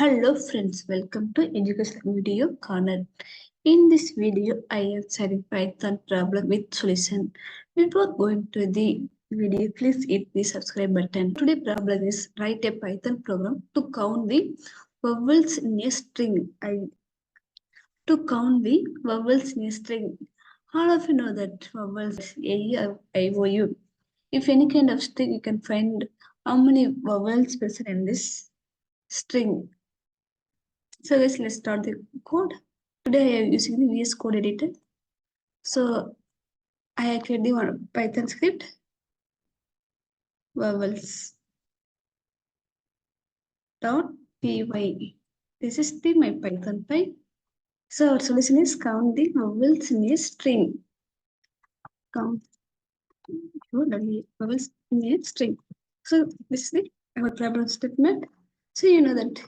Hello friends, welcome to Education Video Corner. In this video, I am sharing Python problem with solution. Before going to the video, please hit the subscribe button. Today problem is write a Python program to count the vowels in a string. To count the vowels in a string. All of you know that vowels A, I, O, U. If any kind of string, you can find how many vowels present in this string. So guys, let's start the code. Today I am using the VS Code editor. So I have created the one Python script. Vowels .py. This is my Python file. So our solution is count the vowels in a string. Count vowels in a string. So this is our problem statement. So you know that.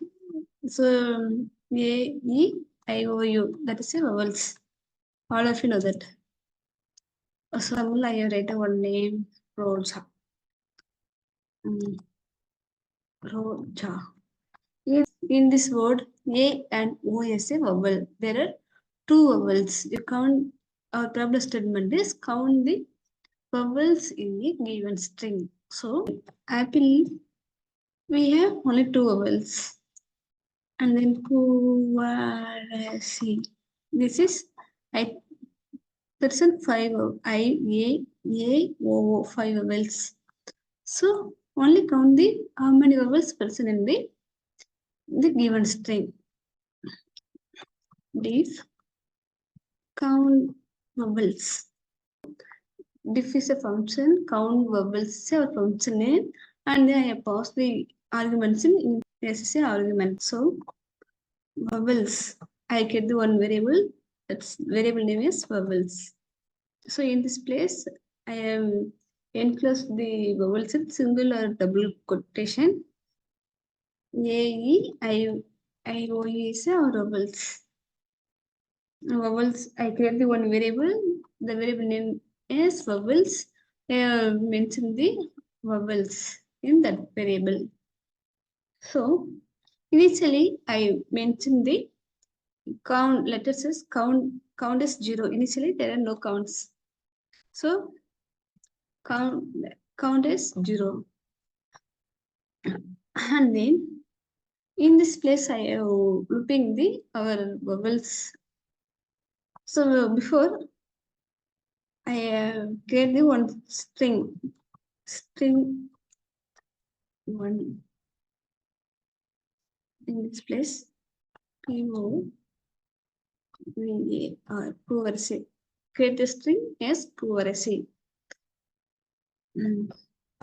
So A, E, I, O, U. That is the vowels. All of you know that. So I have written one name, Rosa. Roja. In this word, A and O is a vowel. There are two vowels. You count, our problem statement is count the vowels in a given string. So, apple, we have only two vowels. And then kuwarasi. This is, that's in five, I, A, O, five vowels. So, only count the how many vowels present in the given string. These count vowels. Diff is a function, count vowels is a function name, and then I pass the arguments in as a argument. So vowels, I get the one variable, that's variable name is vowels. So in this place, I am enclosed the vowels in single or double quotation. I, O, U is our vowels. Vowels, I create the one variable, the variable name is vowels. I mention the vowels in that variable. So initially I mentioned the count, letters is count is 0. Initially there are no counts. So count is 0. And then in this place I am looping our vowels. So before I create the one string 1 in this place PO privacy. Create the string as privacy.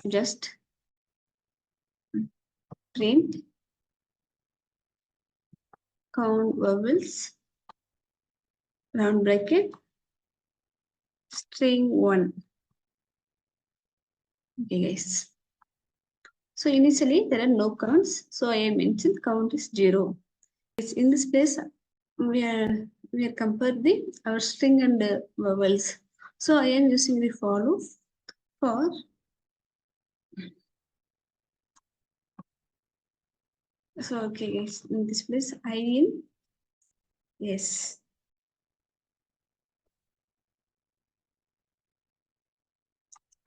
Just print count vowels round bracket string 1. Okay guys. So initially there are no counts. So I mentioned count is 0. In this place we are compared our string and vowels. So I am using the for loop for so okay guys, in this place I in yes.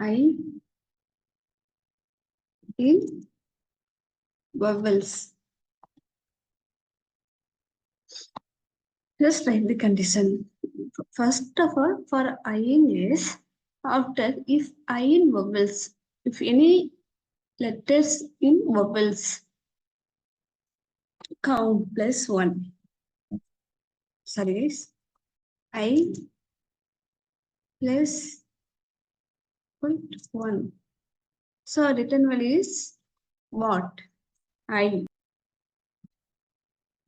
I in vowels. Just write the condition. First of all, for I in is after if I in vowels, if any letters in vowels count plus 1. Sorry guys. I plus 1. So written value is what? I.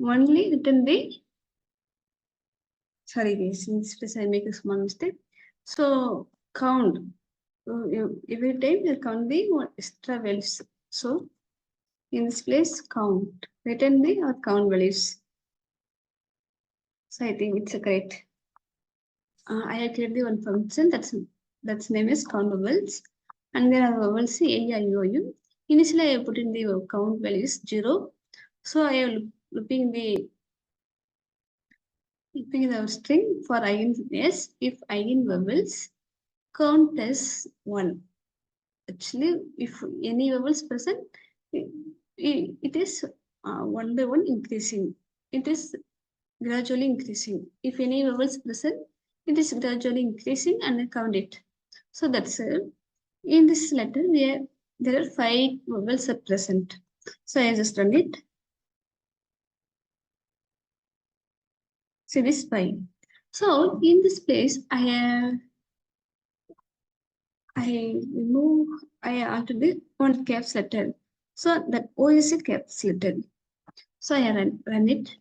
Only written the sorry guys, in this place I make a small mistake. So count. Every time you count the extra values. So in this place count. Written the or count values. So I think it's a correct. I have created the one function that's name is count vowels, and there are vowels A, I, O, U. Initially I put in the count values 0. So I am looping the string for eigen s if eigen vowels count as 1. Actually, if any vowels present, it is one by one increasing. It is gradually increasing. If any vowels present, it is gradually increasing and I count it. So that's it. In this letter, there are 5 vowels are present. So I just run it. See this 5. So in this place, I altered one caps letter. So that O is a caps letter. So I run it.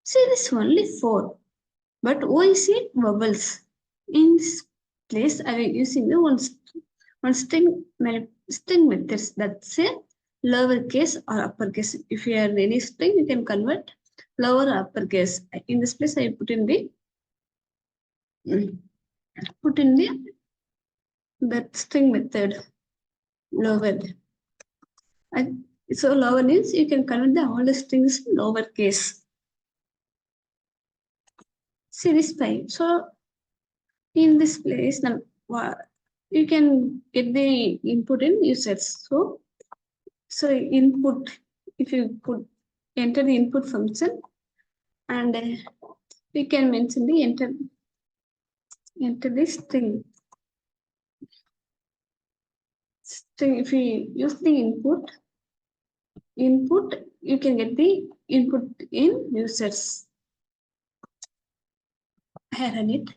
See this only 4. But O is a vowels. In this place, I am using the one string methods. That's a lowercase or uppercase. If you have any string, you can convert lower or uppercase. In this place, I mm, put in the that string method lower. I, so lower means you can convert all the strings lowercase. See this 5. So in this place, now you can get the input in users. So input, if you put enter the input function and we can mention the enter the string. If we use the input, you can get the input in users. I run it.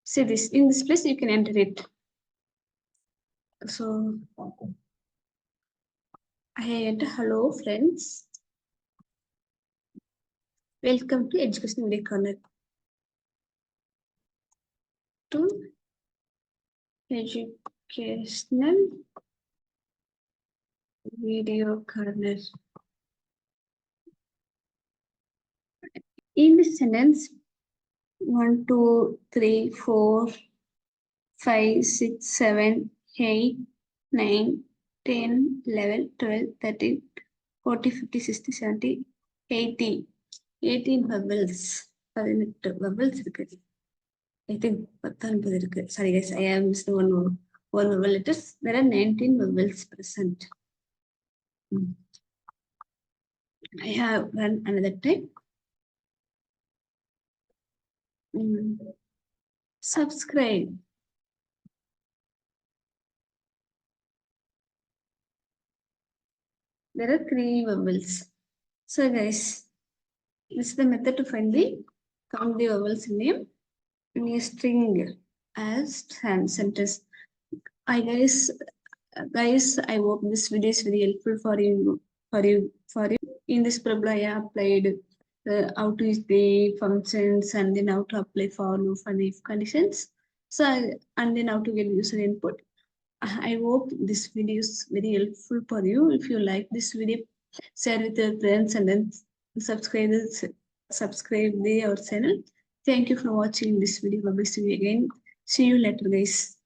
See this, in this place you can enter it. So I enter hello friends. Welcome to Educational Video Corner. To Educational Video Corner. In this sentence, 1, 2, 3, 4, 5, 6, 7, 8, 9, 10, 11, 12, 13, 40, 50, 60, 70, 80. 18 vowels. 18 vowels இருக்கு. I think 19 இருக்கு. Sorry guys, I have missed one vowel letters. There are 19 vowels present. I have run another time. Subscribe. There are 3 vowels. So guys, this is the method to find the count the vowels name in a string as sentence. I guys, I hope this video is very helpful for you. In this problem, I applied how to use the functions and then how to apply for loop and if conditions. So and then how to get user input. I hope this video is very helpful for you. If you like this video, share with your friends and then subscribe our channel. Thank you for watching this video. Bye bye. See you again. See you later, guys.